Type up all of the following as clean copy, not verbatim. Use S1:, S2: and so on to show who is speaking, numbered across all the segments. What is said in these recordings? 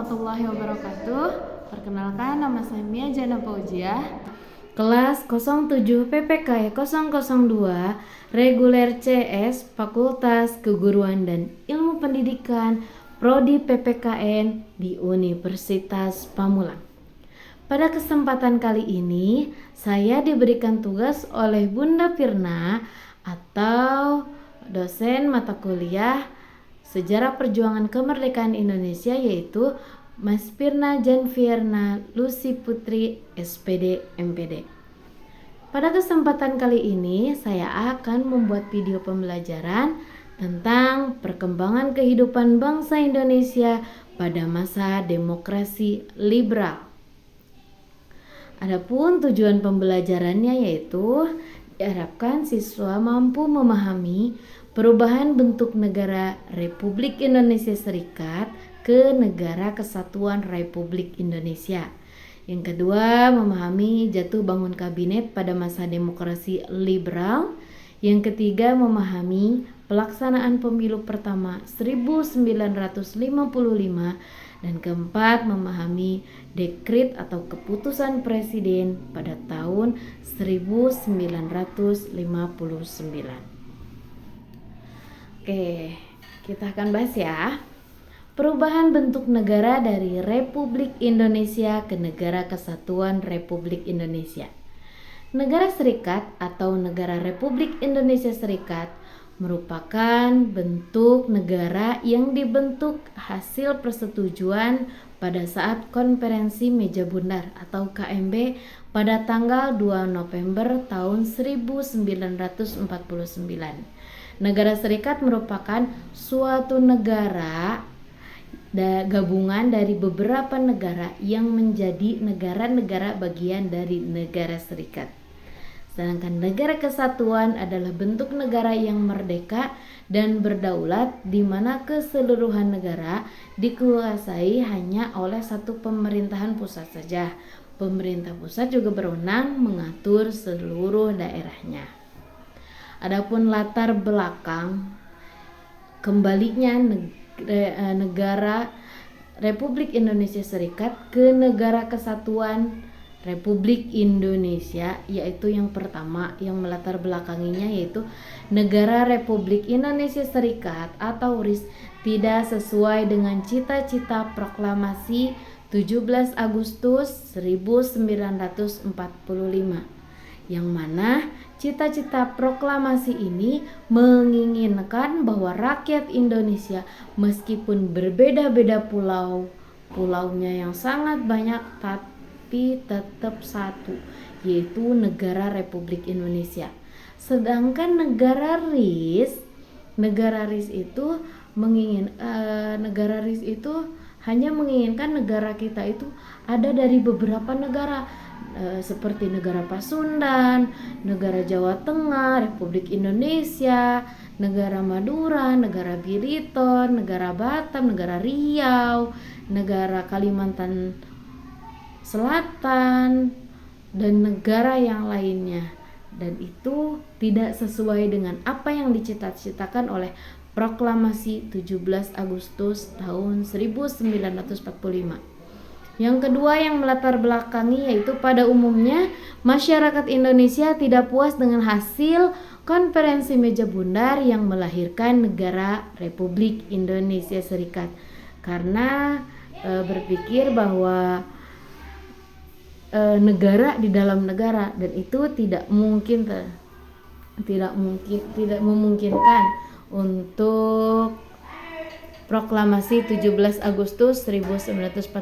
S1: warahmatullahi wabarakatuh. Perkenalkan, nama saya Mia Jana Paujiah, kelas 07 PPK 002 reguler CS Fakultas Keguruan dan Ilmu Pendidikan Prodi PPKN di Universitas Pamulang. Pada kesempatan kali ini, saya diberikan tugas oleh Bunda Firna atau dosen mata kuliah Sejarah Perjuangan Kemerdekaan Indonesia, yaitu Mas Firna Janvierna Lucy Putri SPD MPD. Pada kesempatan kali ini saya akan membuat video pembelajaran tentang perkembangan kehidupan bangsa Indonesia pada masa demokrasi liberal. Adapun tujuan pembelajarannya yaitu diharapkan siswa mampu memahami perubahan bentuk negara Republik Indonesia Serikat ke Negara Kesatuan Republik Indonesia. Yang kedua, memahami jatuh bangun kabinet pada masa demokrasi liberal. Yang ketiga, memahami pelaksanaan pemilu pertama 1955. Dan keempat, memahami dekret atau keputusan presiden pada tahun 1959. Oke, kita akan bahas ya. Perubahan bentuk negara dari Republik Indonesia ke Negara Kesatuan Republik Indonesia. Negara Serikat atau Negara Republik Indonesia Serikat merupakan bentuk negara yang dibentuk hasil persetujuan pada saat Konferensi Meja Bundar atau KMB pada tanggal 2 November tahun 1949. Negara Serikat merupakan suatu negara gabungan dari beberapa negara yang menjadi negara-negara bagian dari negara Serikat. Sedangkan negara kesatuan adalah bentuk negara yang merdeka dan berdaulat, di mana keseluruhan negara dikuasai hanya oleh satu pemerintahan pusat saja. Pemerintah pusat juga berwenang mengatur seluruh daerahnya. Adapun latar belakang kembalinya negara Republik Indonesia Serikat ke Negara Kesatuan Republik Indonesia, yaitu yang pertama yang melatar belakanginya yaitu Negara Republik Indonesia Serikat atau RIS tidak sesuai dengan cita-cita proklamasi 17 Agustus 1945, yang mana cita-cita proklamasi ini menginginkan bahwa rakyat Indonesia meskipun berbeda-beda pulaunya yang sangat banyak tapi tetap satu, yaitu negara Republik Indonesia. Sedangkan negara RIS itu negara RIS itu hanya menginginkan negara kita itu ada dari beberapa negara, seperti negara Pasundan, negara Jawa Tengah, Republik Indonesia, negara Madura, negara Biriton, negara Batam, negara Riau, negara Kalimantan Selatan, dan negara yang lainnya. Dan itu tidak sesuai dengan apa yang dicita-citakan oleh proklamasi 17 Agustus tahun 1945. Yang kedua yang melatar belakangi yaitu pada umumnya masyarakat Indonesia tidak puas dengan hasil Konferensi Meja Bundar yang melahirkan negara Republik Indonesia Serikat, karena berpikir bahwa negara di dalam negara, dan itu tidak memungkinkan untuk proklamasi 17 Agustus 1945.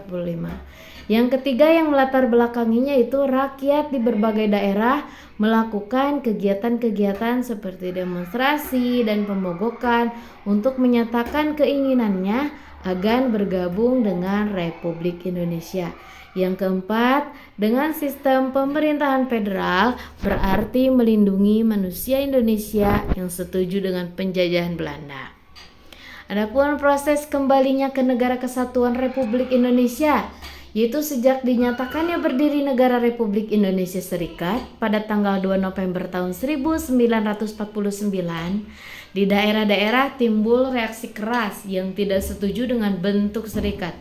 S1: Yang ketiga yang melatar belakanginya itu rakyat di berbagai daerah melakukan kegiatan-kegiatan seperti demonstrasi dan pemogokan untuk menyatakan keinginannya agar bergabung dengan Republik Indonesia. Yang keempat, dengan sistem pemerintahan federal berarti melindungi manusia Indonesia yang setuju dengan penjajahan Belanda. Adapun proses kembalinya ke Negara Kesatuan Republik Indonesia, yaitu sejak dinyatakannya berdiri Negara Republik Indonesia Serikat pada tanggal 2 November tahun 1949, di daerah-daerah timbul reaksi keras yang tidak setuju dengan bentuk serikat.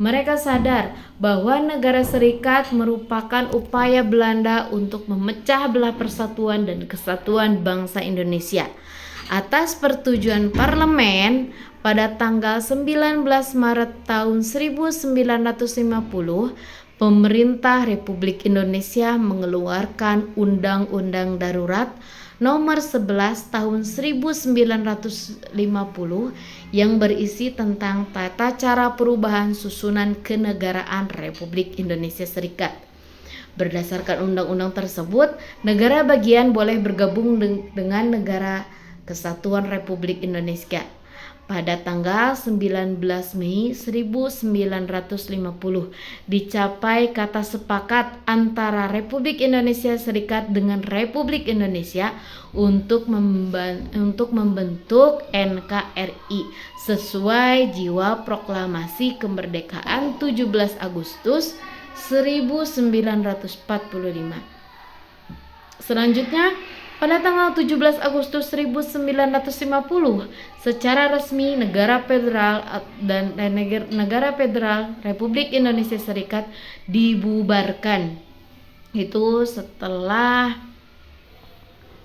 S1: Mereka sadar bahwa negara serikat merupakan upaya Belanda untuk memecah belah persatuan dan kesatuan bangsa Indonesia. Atas persetujuan parlemen pada tanggal 19 Maret tahun 1950, pemerintah Republik Indonesia mengeluarkan Undang-Undang Darurat Nomor 11 tahun 1950 yang berisi tentang tata cara perubahan susunan kenegaraan Republik Indonesia Serikat. Berdasarkan undang-undang tersebut, negara bagian boleh bergabung dengan negara Kesatuan Republik Indonesia. Pada tanggal 19 Mei 1950 dicapai kata sepakat antara Republik Indonesia Serikat dengan Republik Indonesia untuk membentuk NKRI sesuai jiwa proklamasi kemerdekaan 17 Agustus 1945. Selanjutnya, pada tanggal 17 Agustus 1950, secara resmi negara federal Republik Indonesia Serikat dibubarkan. Itu setelah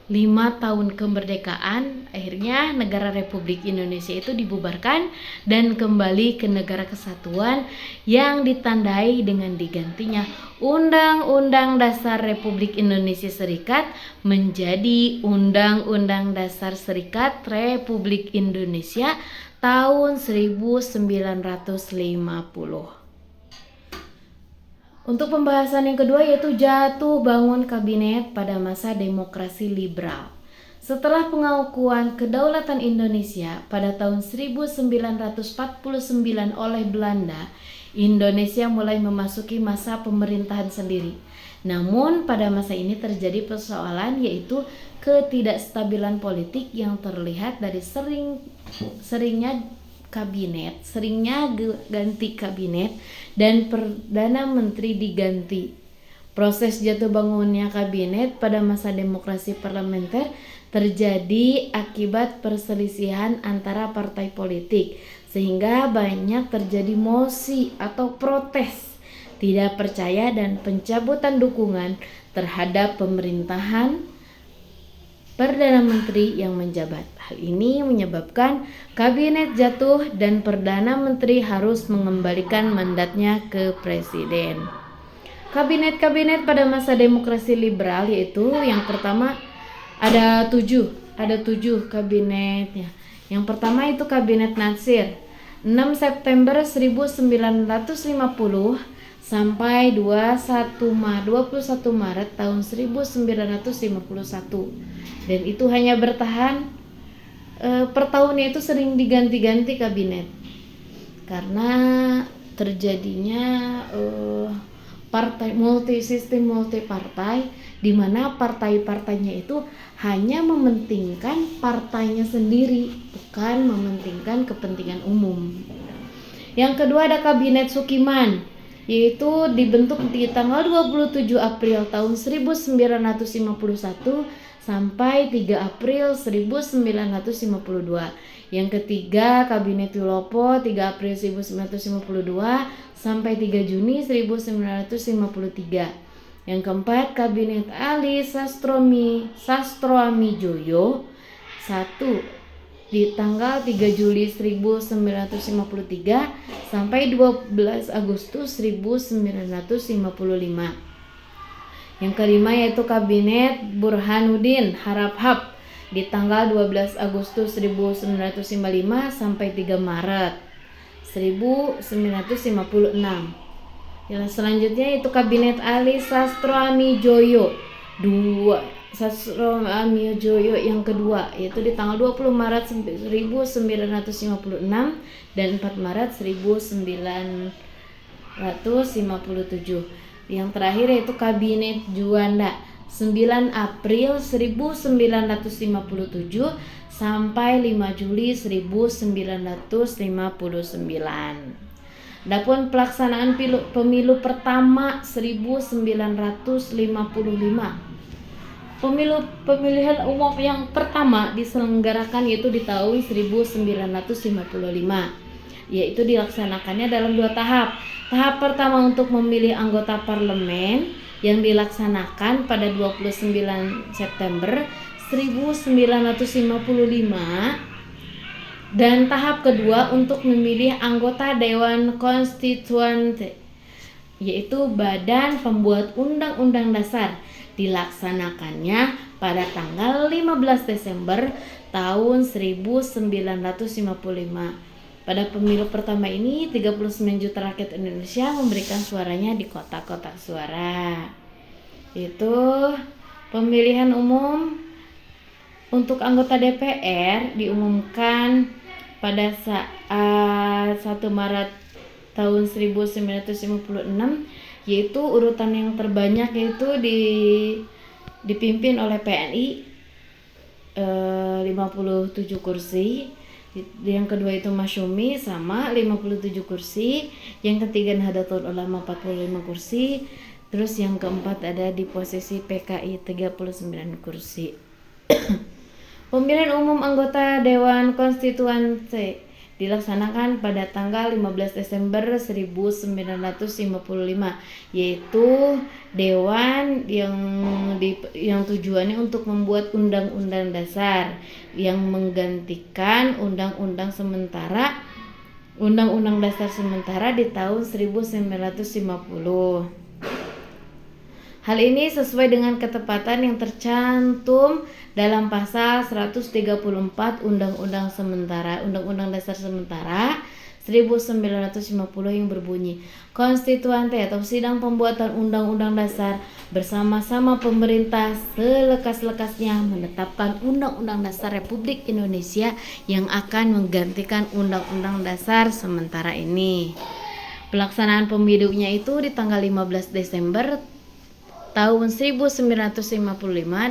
S1: 5 tahun kemerdekaan, akhirnya negara Republik Indonesia itu dibubarkan dan kembali ke negara kesatuan yang ditandai dengan digantinya Undang-Undang Dasar Republik Indonesia Serikat menjadi Undang-Undang Dasar Serikat Republik Indonesia tahun 1950. Untuk pembahasan yang kedua yaitu jatuh bangun kabinet pada masa demokrasi liberal. Setelah pengakuan kedaulatan Indonesia pada tahun 1949 oleh Belanda, Indonesia mulai memasuki masa pemerintahan sendiri. Namun pada masa ini terjadi persoalan yaitu ketidakstabilan politik yang terlihat dari seringnya ganti kabinet dan Perdana Menteri diganti. Proses jatuh bangunnya kabinet pada masa demokrasi parlementer terjadi akibat perselisihan antara partai politik, sehingga banyak terjadi mosi atau protes tidak percaya dan pencabutan dukungan terhadap pemerintahan Perdana Menteri yang menjabat. Hal ini menyebabkan kabinet jatuh dan Perdana Menteri harus mengembalikan mandatnya ke Presiden. Kabinet-kabinet pada masa demokrasi liberal yaitu yang pertama ada tujuh kabinetnya. Yang pertama itu Kabinet Natsir 6 September 1950 sampai 21 Maret tahun 1951. Dan itu hanya bertahan per tahunnya itu sering diganti-ganti kabinet karena terjadinya sistem multi partai di mana partai-partainya itu hanya mementingkan partainya sendiri, bukan mementingkan kepentingan umum. Yang kedua ada Kabinet Sukiman, yaitu dibentuk di tanggal 27 April tahun 1951 sampai 3 April 1952. Yang ketiga Kabinet Wilopo 3 April 1952 sampai 3 Juni 1953. Yang keempat Kabinet Ali Sastroamidjojo 1 di tanggal 3 Juli 1953 sampai 12 Agustus 1955. Yang kelima yaitu Kabinet Burhanuddin Harahap di tanggal 12 Agustus 1955 sampai 3 Maret 1956. Yang selanjutnya yaitu Kabinet Ali Sastroamidjojo yang kedua yaitu di tanggal 20 Maret 1956 dan 4 Maret 1957. Yang terakhir yaitu Kabinet Juanda 9 April 1957 sampai 5 Juli 1959. Adapun pelaksanaan pemilu pertama 1955. Pemilihan umum yang pertama diselenggarakan yaitu di tahun 1955. yaitu dilaksanakannya dalam 2 tahap. Tahap pertama untuk memilih anggota parlemen yang dilaksanakan pada 29 September 1955 dan tahap kedua untuk memilih anggota Dewan Konstituante, yaitu Badan Pembuat Undang-Undang Dasar, dilaksanakannya pada tanggal 15 Desember tahun 1955. Pada pemilu pertama ini 39 juta rakyat Indonesia memberikan suaranya di kotak-kotak suara. Itu pemilihan umum untuk anggota DPR diumumkan pada saat 1 Maret tahun 1956, yaitu urutan yang terbanyak yaitu dipimpin oleh PNI 57 kursi. Yang kedua itu Masyumi sama 57 kursi, yang ketiga Nahdlatul Ulama 45 kursi, terus yang keempat ada di posisi PKI 39 kursi. Pemilihan umum anggota Dewan Konstituante dilaksanakan pada tanggal 15 Desember 1955, yaitu dewan yang tujuannya untuk membuat undang-undang dasar yang menggantikan undang-undang dasar sementara di tahun 1950. Hal ini sesuai dengan ketepatan yang tercantum dalam pasal 134 Undang-Undang Dasar Sementara 1950 yang berbunyi, Konstituante atau Sidang Pembuatan Undang-Undang Dasar bersama-sama pemerintah selekas-lekasnya menetapkan Undang-Undang Dasar Republik Indonesia yang akan menggantikan Undang-Undang Dasar sementara ini. Pelaksanaan pemilunya itu di tanggal 15 Desember tahun 1955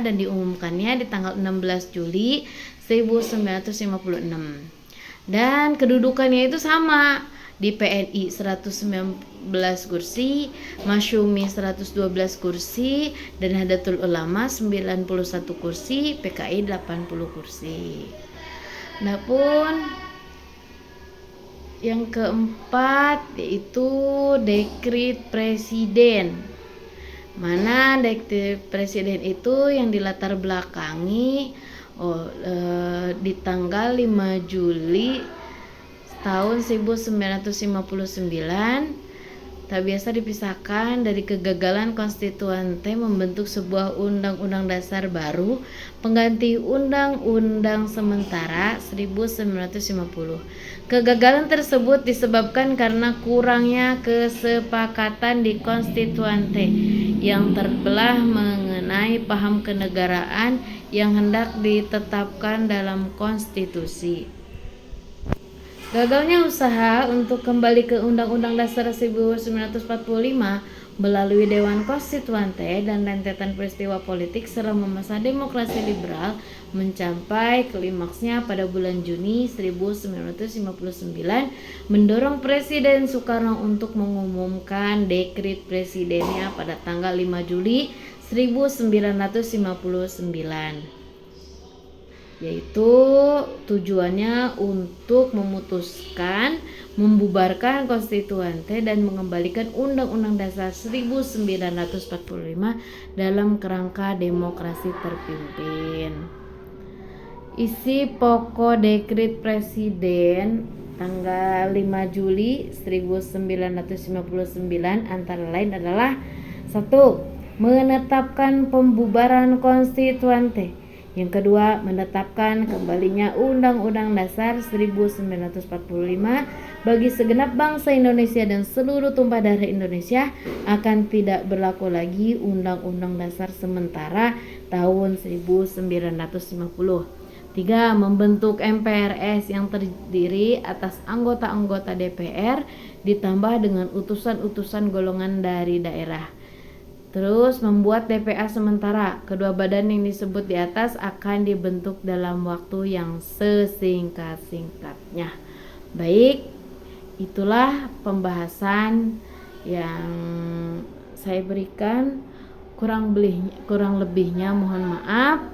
S1: dan diumumkannya di tanggal 16 Juli 1956. Dan kedudukannya itu sama, di PNI 119 kursi, Masyumi 112 kursi, dan Nahdlatul Ulama 91 kursi, PKI 80 kursi. Adapun yang keempat yaitu dekret presiden. Mana dekret presiden itu yang dilatar belakangi di tanggal 5 Juli tahun 1959 tak biasa dipisahkan dari kegagalan konstituante membentuk sebuah undang-undang dasar baru pengganti undang-undang sementara 1950. Kegagalan tersebut disebabkan karena kurangnya kesepakatan di konstituante yang terbelah mengenai paham kenegaraan yang hendak ditetapkan dalam konstitusi. Gagalnya usaha untuk kembali ke Undang-Undang Dasar 1945 melalui Dewan Konstituante dan rentetan peristiwa politik selama masa demokrasi liberal mencapai klimaksnya pada bulan Juni 1959 mendorong Presiden Soekarno untuk mengumumkan dekret presidennya pada tanggal 5 Juli 1959. Yaitu tujuannya untuk memutuskan, membubarkan konstituante dan mengembalikan Undang-Undang Dasar 1945 dalam kerangka demokrasi terpimpin. Isi pokok dekret presiden tanggal 5 Juli 1959 antara lain adalah 1. Menetapkan pembubaran konstituante. Yang kedua, menetapkan kembalinya Undang-Undang Dasar 1945 bagi segenap bangsa Indonesia dan seluruh tumpah darah Indonesia akan tidak berlaku lagi Undang-Undang Dasar sementara tahun 1950. 3. Membentuk MPRS yang terdiri atas anggota-anggota DPR ditambah dengan utusan-utusan golongan dari daerah. Terus membuat DPA sementara. Kedua badan yang disebut di atas akan dibentuk dalam waktu yang sesingkat-singkatnya. Baik, itulah pembahasan yang saya berikan. Kurang lebihnya mohon maaf.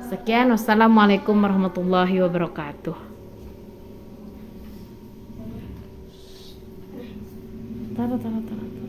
S1: Sekian, wassalamualaikum warahmatullahi wabarakatuh. Taruh.